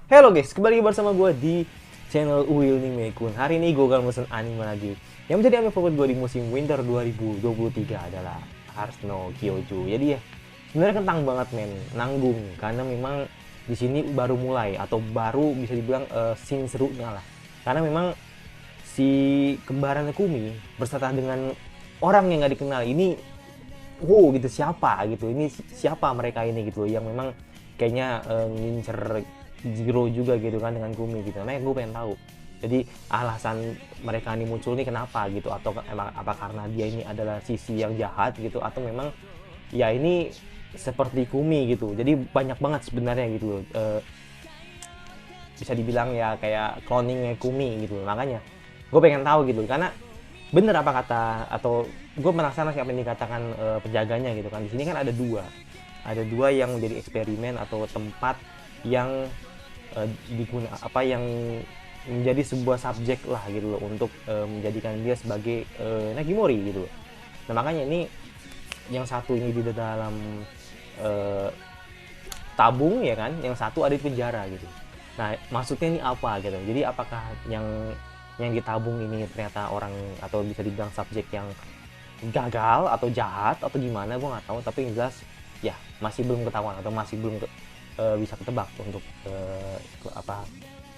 Halo guys, kembali bersama gue di channel Uil nih Mekun. Hari ini gue akan mesen anime lagi. Yang menjadi anime favorit gue di musim winter 2023 adalah Hearts no Kyoju. Jadi ya, sebenarnya kentang banget men, nanggung karena memang di sini baru mulai atau baru bisa dibilang scene serunya lah. Karena memang si kembaran Kumi berserta dengan orang yang nggak dikenal ini, wow gitu, siapa gitu, ini siapa mereka ini gitu yang memang kayaknya ngincer Zero juga gitu kan dengan Gumi gitu. Makanya gue pengen tahu, jadi alasan mereka ini muncul nih kenapa gitu, atau emang apa karena dia ini adalah sisi yang jahat gitu, atau memang ya ini seperti Kumi gitu, jadi banyak banget sebenarnya gitu. Bisa dibilang ya kayak cloningnya Kumi gitu. Makanya gue pengen tahu gitu, karena bener apa kata, atau gue penasaran siapa yang dikatakan penjaganya gitu kan. Di sini kan ada dua yang menjadi eksperimen atau tempat yang diguna apa yang menjadi sebuah subjek lah gitu loh, untuk menjadikan dia sebagai Nagimori gitu loh. Nah makanya ini yang satu ini di dalam eh, tabung ya kan, yang satu ada di penjara gitu. Nah maksudnya ini apa gitu, jadi apakah yang ditabung ini ternyata orang, atau bisa dibilang subjek yang gagal atau jahat atau gimana, gue nggak tahu. Tapi yang jelas ya masih belum ketahuan atau masih belum bisa ketebak untuk apa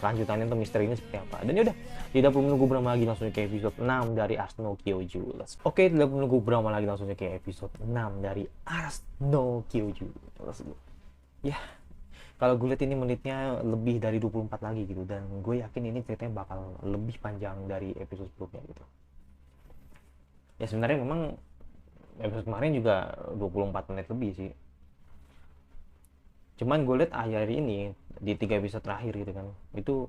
kelanjutannya atau misterinya seperti apa. Dan yaudah, tidak perlu menunggu berapa lagi, langsung ke episode 6 dari Ars no Kyoju. Oke, tidak perlu menunggu berapa lagi, langsung ke episode 6 dari Ars no Kyoju. Ya, kalau gue lihat ini menitnya lebih dari 24 lagi gitu, dan gue yakin ini ceritanya bakal lebih panjang dari episode sebelumnya gitu. Ya sebenarnya memang episode kemarin juga 24 menit lebih sih, cuman gue lihat akhir ini di 3 episode terakhir gitu kan, itu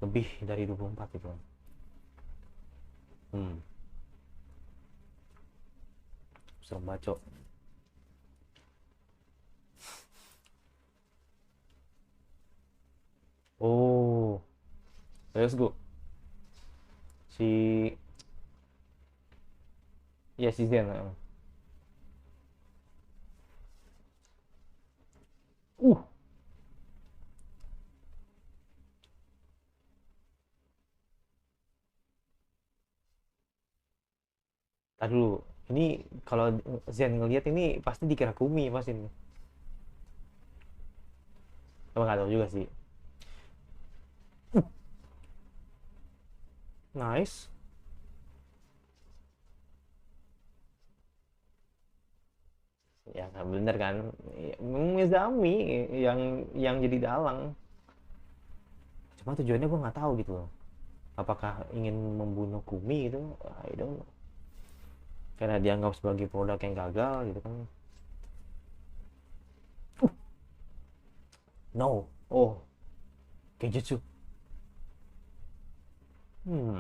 lebih dari 24 gitu. hmm Serem bacot. Oh, let's go. Si, ya si Zen. uh Tadi dulu, ini kalau Zen ngelihat ini pasti dikira Kumi pasti nih. Tapi nggak tahu juga sih. Nice. Ya kan bener kan. Memang Mizami yang jadi dalang. Cuma tujuannya gue nggak tahu gitu loh, apakah ingin membunuh Kumi itu, I don't know, karena dianggap sebagai produk yang gagal gitu kan. No. Oh, Genjutsu. hmm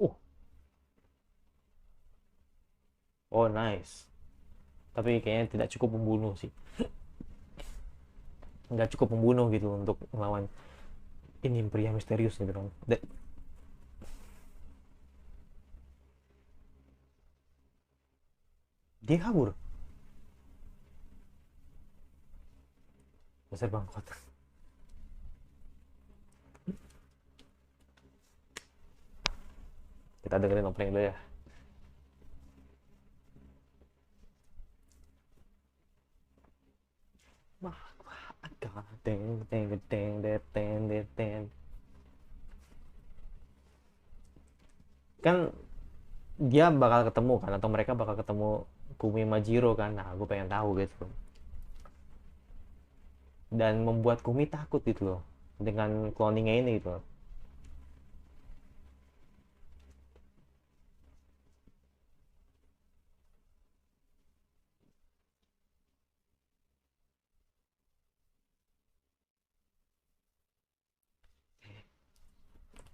uh oh nice. Tapi kayaknya tidak cukup membunuh sih, nggak cukup membunuh gitu untuk melawan ini pria misterius gitu kan. Dia kabur. Besar bangkot. Kita dengerin opening dulu ya. Wah, teng teng teng teng teng. Kan dia bakal ketemu kan, atau mereka bakal ketemu Kumi Majiro kan. Nah gue pengen tahu gitu, dan membuat Kumi takut gitu loh dengan cloningnya ini gitu loh.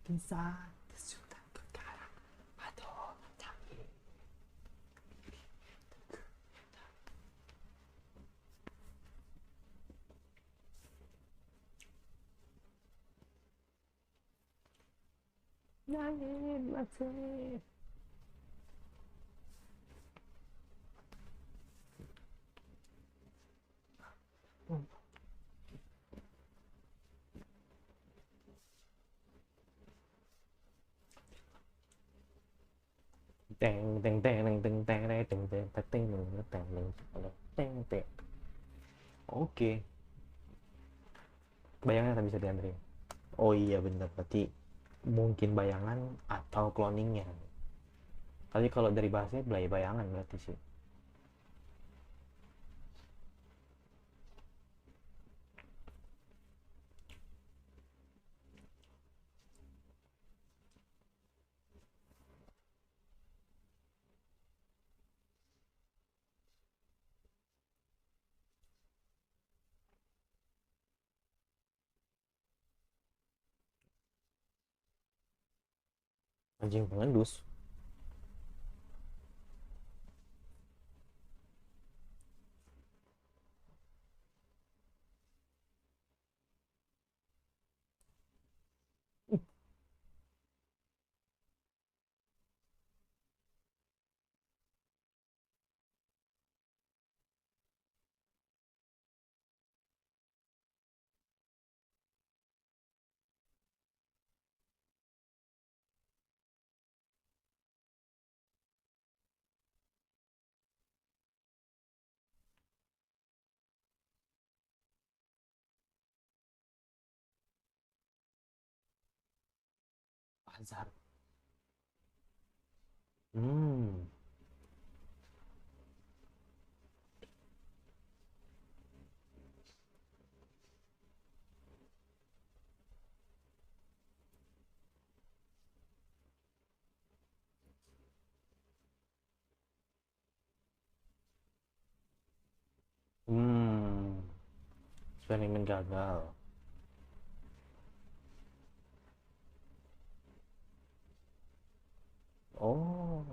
Bisa sudah kekara, aduh canggih. Nangin masih. Teng teng teng teng teng teng teng teng teng teng teng teng teng teng teng. Oke, bayangan tak bisa diantri. Oh iya benar, berarti mungkin bayangan atau cloningnya. Tapi kalau dari bahasanya bayangan berarti sih. Anjing pengendus. Azhar. Hmm. Hmm. Eksperimen gagal. Oh.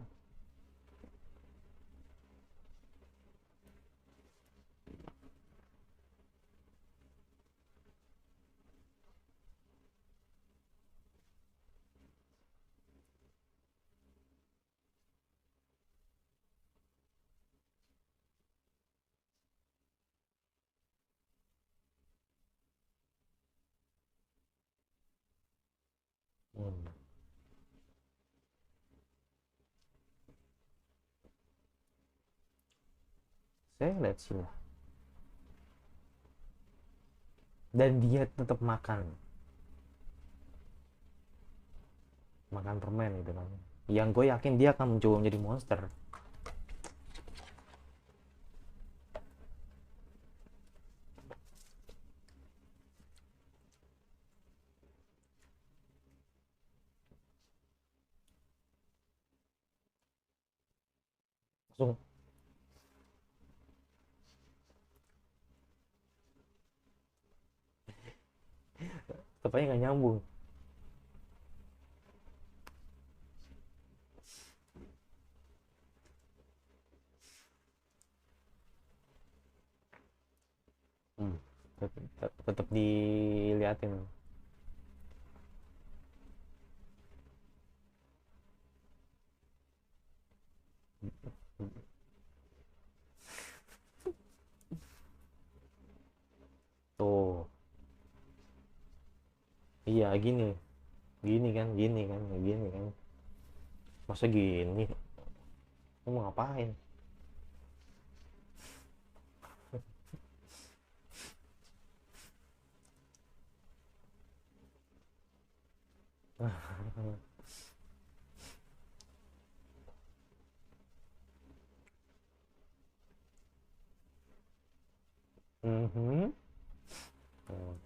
Hmm. Saya lihat sih lah. Dan dia tetap makan, makan permen gitu kan. Yang gue yakin dia akan mencoba menjadi monster. Langsung tepatnya nggak nyambung. Hmm. Tetap diliatin. Tuh. Iya gini, gini kan. Masa gini? Kamu mau ngapain? Mhm. Hmm.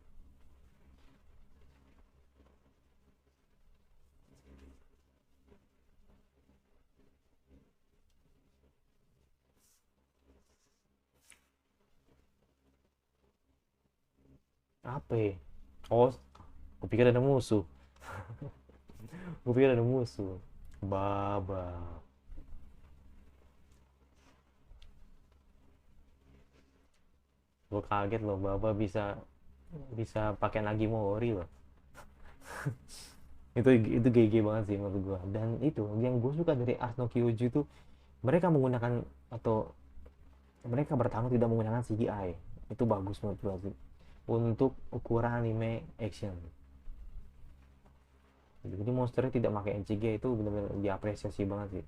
Apa ya? Oh, kupikir ada musuh. Kupikir ada musuh. Baba. Gue kaget loh, Baba bisa bisa pakai Nagi Mori loh. Itu GG banget sih menurut gua. Dan itu yang gue suka dari Ars no Kyoji itu, mereka menggunakan, atau mereka bertahan tidak menggunakan CGI. Itu bagus menurut gua sih untuk ukuran anime action. Jadi monsternya tidak pakai CGI, itu benar-benar diapresiasi banget sih.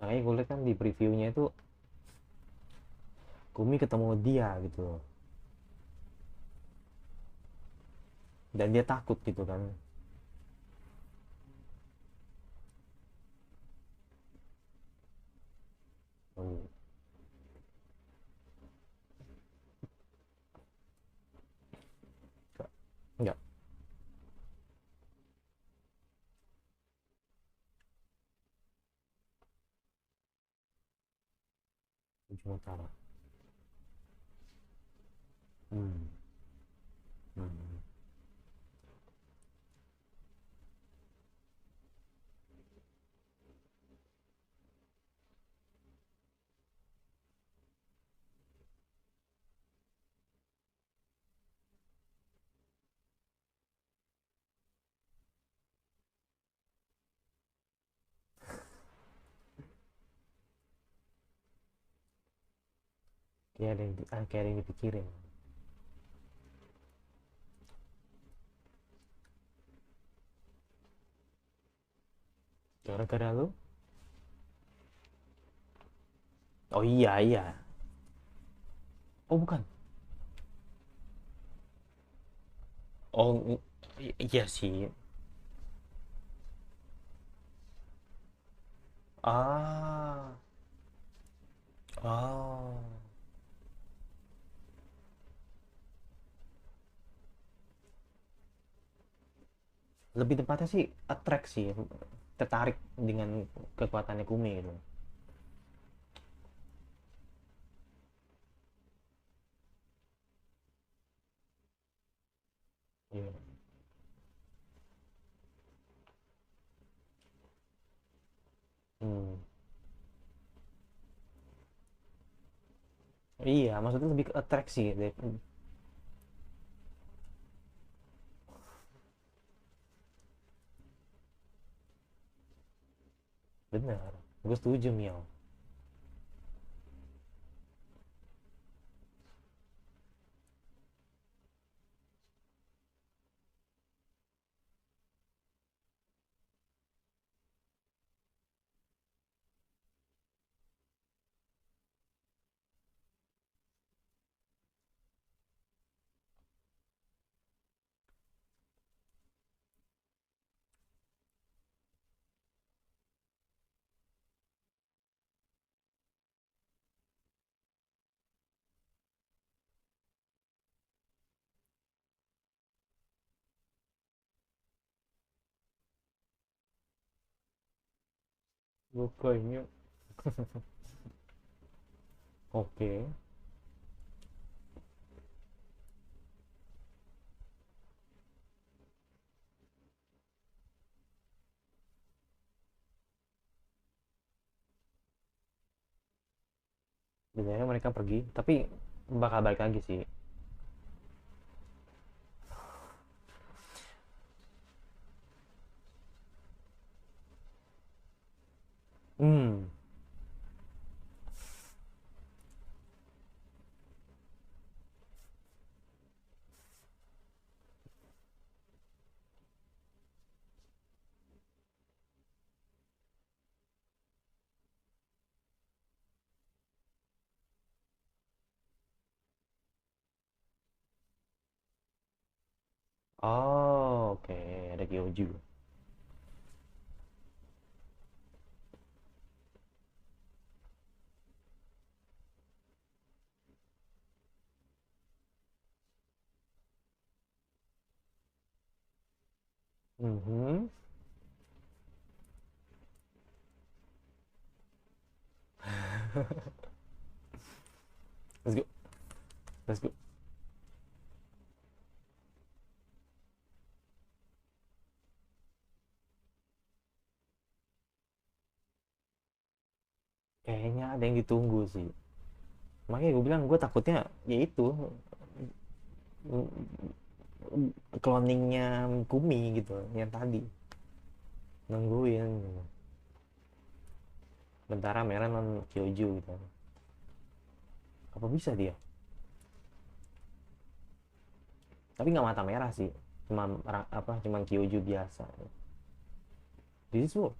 Makanya gue lihat kan di previewnya itu Kumi ketemu dia gitu loh. Dan dia takut gitu kan. Oh, enggak. Ujung utara. Hmm. Hmm. Kayak ada yang dipikirin. Gara-gara lu. Oh iya, iya. Oh bukan. Oh, iya sih. Ah. Oh. Lebih tepatnya sih attract sih, tertarik dengan kekuatannya Kumi gitu. Iya. Hmm. Iya, maksudnya lebih ke attract sih. Bener. Gue setuju, Mio. Bukannya. Oke. Biasanya mereka pergi, tapi bakal balik lagi sih. Hmm. Oh, oke. Ada Kyoju. Mhm. Let's go. Let's go. yang ditunggu sih. Makanya gue bilang gue takutnya ya itu cloningnya Kumi gitu yang tadi nungguin gitu. Bentara merah non Kyoju gitu. Apa bisa dia? Tapi nggak mata merah sih, cuma apa cuma Kyoju biasa. This is what?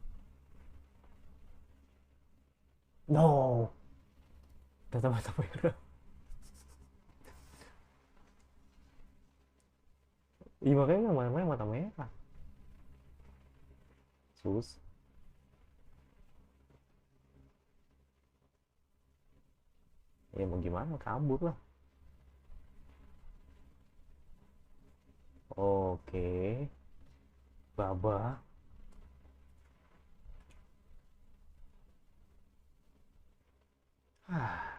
No, tetap mata merah. Iya makanya nggak mata merah. Sus. Ya mau gimana, kabur lah. Oke, Baba. Ah,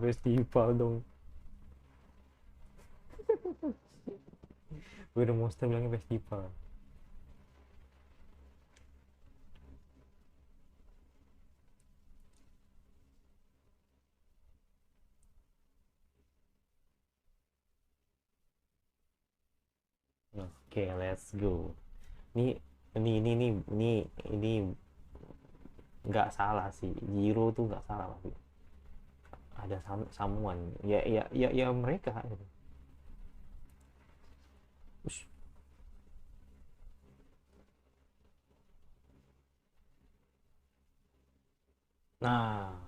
festival dong. Gue udah monster bilangnya festival. Oke, let's go. Ini ini nggak salah sih. Jiro tuh nggak salah tapi ada samuan. Ya mereka gitu. Ush. Nah,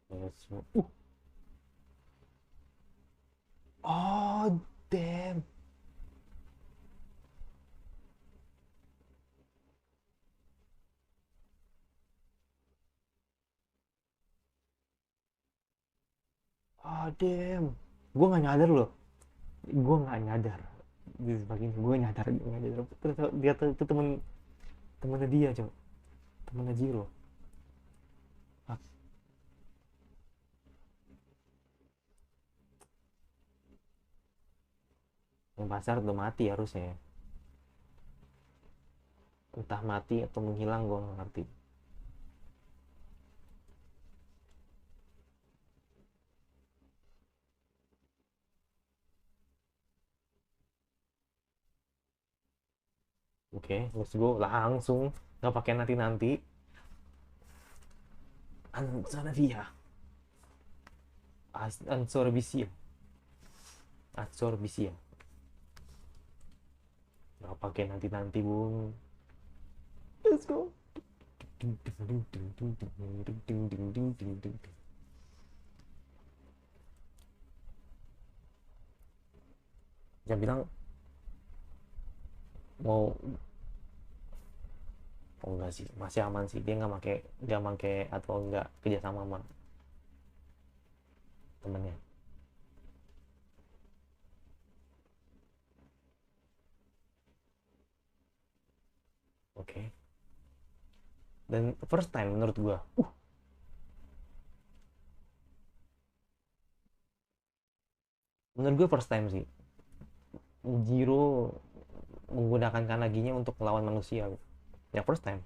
let's go. Oh, damn. Oh, damn. Gue nggak nyadar loh. Gue nggak nyadar. Di pagi ini gue nyadar, gue nggak nyadar. Ternyata dia tuh itu temennya dia, coba. Temennya Jiro. Ah, yang pasar udah mati harusnya ya. Entah mati atau menghilang gue nggak ngerti. Oke, let's go langsung, nggak pakai nanti-nanti. Anzanavia, Ansorbisia, Ansorbisia. Nggak pakai nanti-nanti bung. Let's go. Jangan bilang mau. Oh enggak sih, masih aman sih. Dia nggak pakai atau enggak kerjasama sama temennya. Oke. Okay. Dan first time menurut gua. Menurut gua first time sih. Jiro menggunakan kanaginya untuk melawan manusia. Ya first time.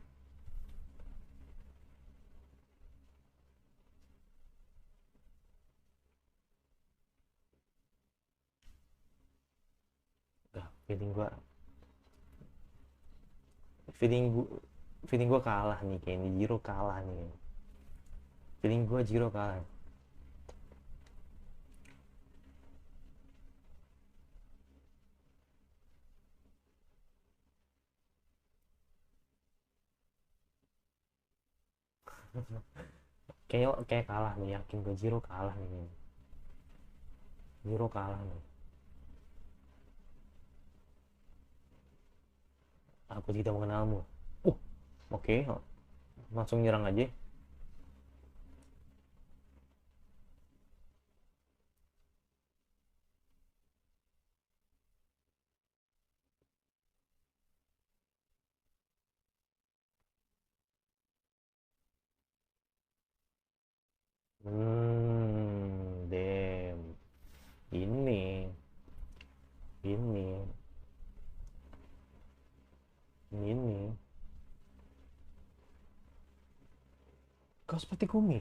Udah, feeling gua feeling gua kalah nih kayaknya. Jiro kalah nih. Feeling gua Jiro kalah. Kayak kalah nih, yakin gue Jiro kalah nih. Jiro kalah nih. Aku tidak mengenalmu. uh oke, okay. Langsung nyerang aja. Damn. Ini ini kau seperti Kumi.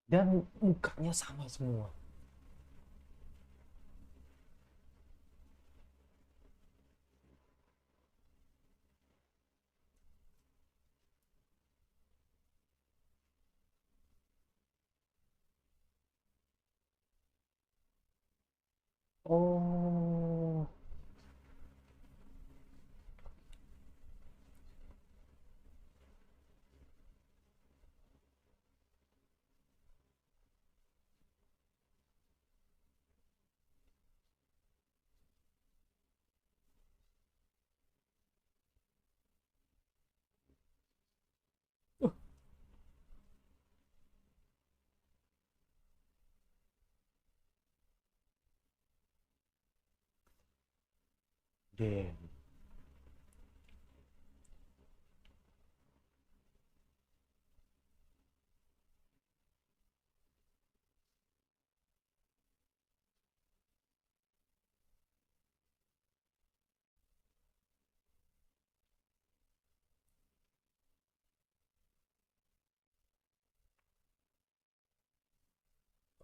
Dan mukanya sama semua. Oh, damn.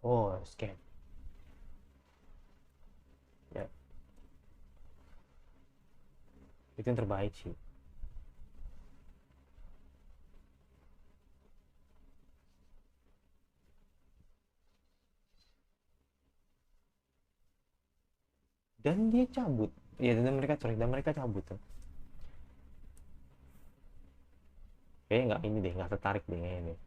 Oh, scam. Ya, itu yang terbaik sih. Dan dia cabut. Ya, dan mereka sorry, dan mereka cabut tuh. Kayaknya nggak ini deh, nggak tertarik deh kayaknya deh.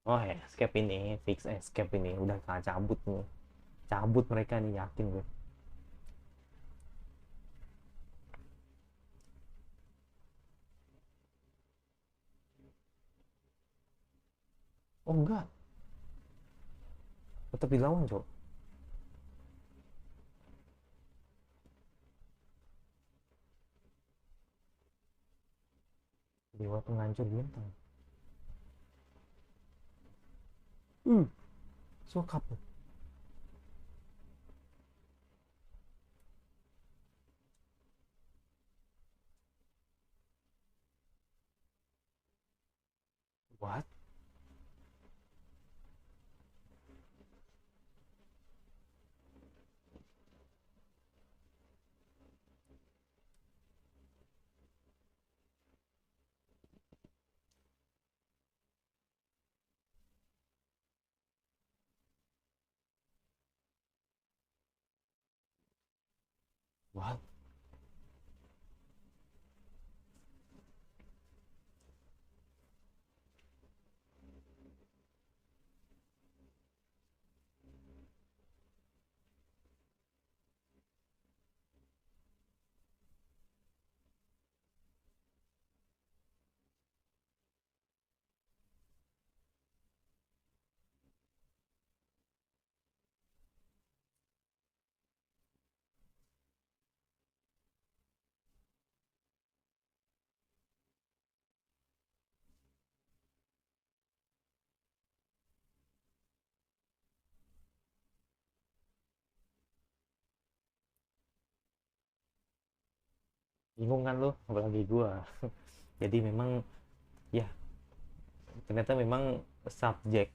Oh ya, escape ini, fix escape ini. Udah nggak cabut nih. Cabut mereka nih, yakin gue. Oh enggak, tetap dilawan, Cok. Dewa penghancur bintang. Uh, sokap. What? What? Bingung kan lu, apalagi gua. Jadi memang ya ternyata memang subjek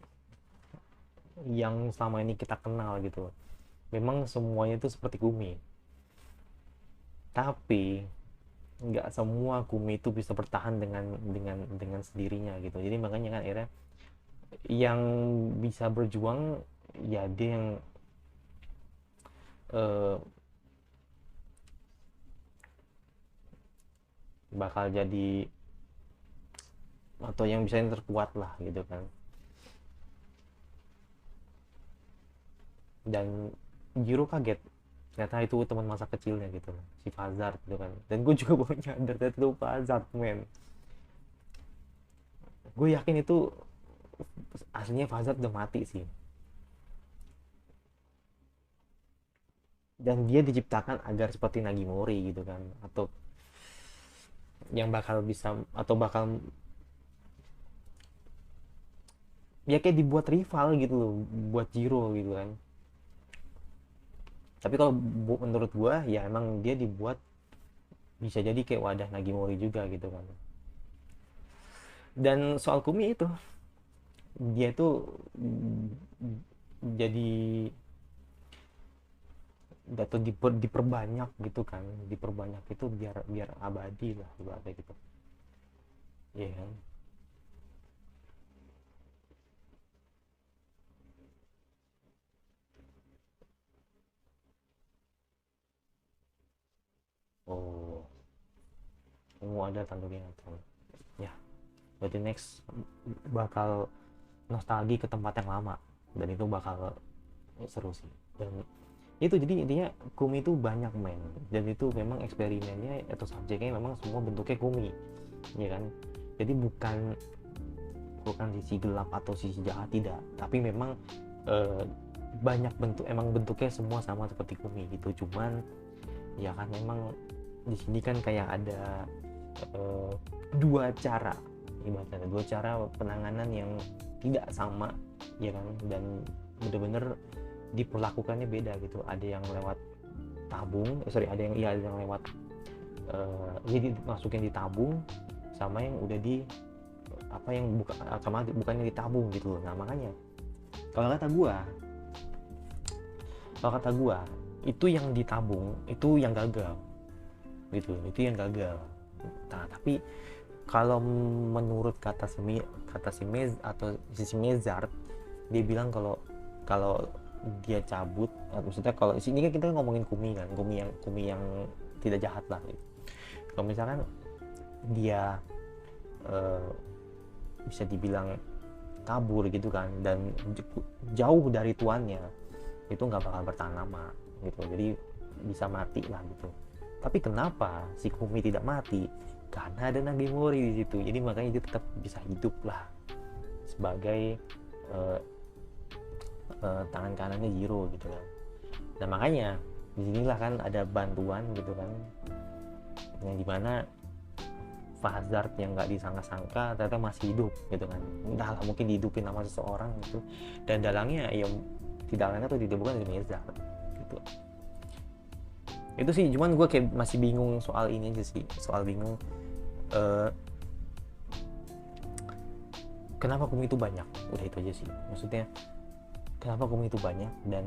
yang selama ini kita kenal gitu. Memang semuanya itu seperti Gumi. Tapi nggak semua Gumi itu bisa bertahan dengan sendirinya gitu. Jadi makanya kan akhirnya yang bisa berjuang ya dia yang eh, bakal jadi atau yang bisa yang terkuat lah gitu kan. dan Jiro kaget ternyata itu teman masa kecilnya gitu si Fazard gitu kan, dan gue juga baru nyadar ternyata itu Fazard men. Gue yakin itu aslinya Fazard udah mati sih, dan dia diciptakan agar seperti Nagimori gitu kan, atau yang bakal bisa atau bakal ya kayak dibuat rival gitu loh buat Jiro gitu kan. Tapi kalau menurut gua ya emang dia dibuat bisa jadi kayak wadah Nagimori juga gitu kan. Dan soal Kumi itu, dia tuh jadi atau diperbanyak gitu kan, diperbanyak itu biar biar abadi lah ibaratnya gitu. Iya kan. Oh, mau ada Tandoori Nathan ya, berarti next bakal nostalgia ke tempat yang lama, dan itu bakal seru sih. Dan itu jadi intinya Kumi itu banyak men, dan itu memang eksperimennya atau subjeknya memang semua bentuknya Kumi ya kan. Jadi bukan bukan sisi gelap atau sisi jahat, tidak, tapi memang eh, banyak bentuk, emang bentuknya semua sama seperti Kumi gitu. Cuman ya kan memang di sini kan kayak ada eh, dua cara, ibaratnya dua cara penanganan yang tidak sama ya kan, dan bener-bener diperlakukannya beda gitu. Ada yang lewat tabung, ada yang iya, ada yang lewat jadi masukin di tabung, sama yang udah di apa yang buka, sama bukannya ditabung gitu loh. Nah makanya kalau kata gua kalau kata gua itu yang ditabung itu yang gagal gitu, itu yang gagal. Nah tapi kalau menurut kata si Mez atau si Mezart, dia bilang kalau kalau dia cabut, maksudnya kalau ini kan kita ngomongin Kumi kan, Kumi yang tidak jahat lah gitu. Kalau misalkan dia eh, bisa dibilang kabur gitu kan, dan jauh dari tuannya, itu nggak bakal bertahan lama gitu, jadi bisa mati lah gitu. Tapi kenapa si Kumi tidak mati? Karena ada Nagemori di situ, jadi makanya dia tetap bisa hidup lah sebagai tangan kanannya Jiro gitu kan. Nah makanya disinilah kan ada bantuan gitu kan, yang dimana Fazard yang nggak disangka-sangka ternyata masih hidup gitu kan. Entahlah, mungkin dihidupin sama seseorang gitu, dan dalangnya ya tidak lain atau tidak bukan dari Meza gitu. Itu sih, cuman gue kayak masih bingung soal ini aja sih, soal bingung kenapa Kumi itu banyak. Udah itu aja sih, maksudnya kenapa Kumi itu banyak, dan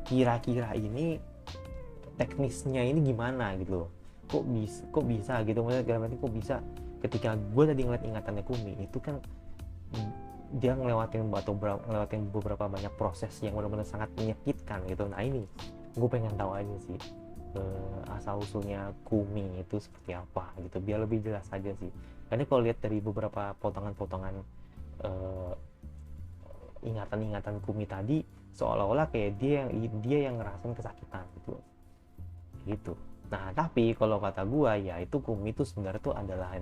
kira-kira ini teknisnya ini gimana gitu loh. Kok bisa gitu, maksudnya kok bisa ketika gue tadi ngeliat ingatannya Kumi itu kan dia ngelewatin beberapa banyak proses yang benar-benar sangat menyakitkan gitu. Nah ini gue pengen tahu aja sih asal usulnya Kumi itu seperti apa gitu, biar lebih jelas aja sih. Karena kalau lihat dari beberapa potongan-potongan ingatan-ingatan Kumi tadi, seolah-olah kayak dia yang ngerasain kesakitan gitu. Nah tapi kalau kata gua ya itu Kumi itu sebenarnya tuh adalah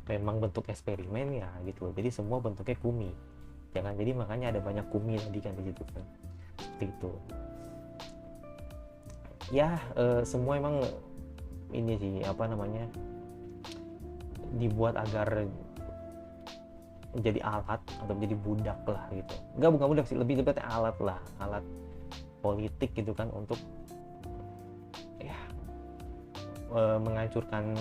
memang bentuk eksperimen ya gitu. Jadi semua bentuknya Kumi, jangan, jadi makanya ada banyak Kumi tadi kan di situ kan, seperti itu ya. Semua emang ini sih apa namanya, dibuat agar jadi alat atau menjadi budak lah gitu. Bukan budak sih, lebih tepatnya alat lah, alat politik gitu kan, untuk ya menghancurkan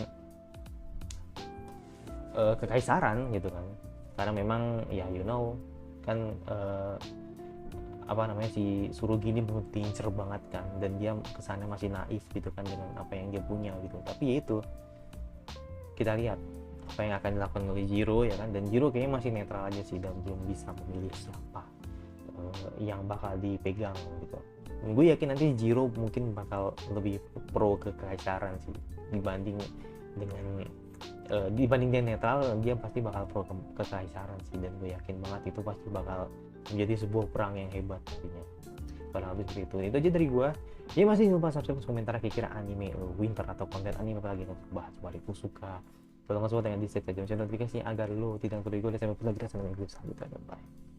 kekaisaran gitu kan. Karena memang ya kan apa namanya, si Surugi ini pincer banget kan, dan dia kesannya masih naif gitu kan dengan apa yang dia punya gitu. Tapi ya itu, kita lihat apa yang akan dilakukan oleh Jiro ya kan, dan Jiro kayaknya masih netral aja sih, dan belum bisa memilih siapa yang bakal dipegang gitu. Dan gue yakin nanti Jiro mungkin bakal lebih pro ke kekaisaran sih dibanding dia netral, dia pasti bakal pro ke kekaisaran sih, dan gue yakin banget itu pasti bakal menjadi sebuah perang yang hebat nantinya. kurang lebih seperti itu aja dari gua. Jadi masih lupa subscribe, komentar kira-kira anime winter atau konten anime apa lagi yang bahas wariku suka. Kalau nggak suka dengan dislike aja, notifikasinya agar lo tidak perlu gue sampai lagi sampai minggu selanjutnya. Bye.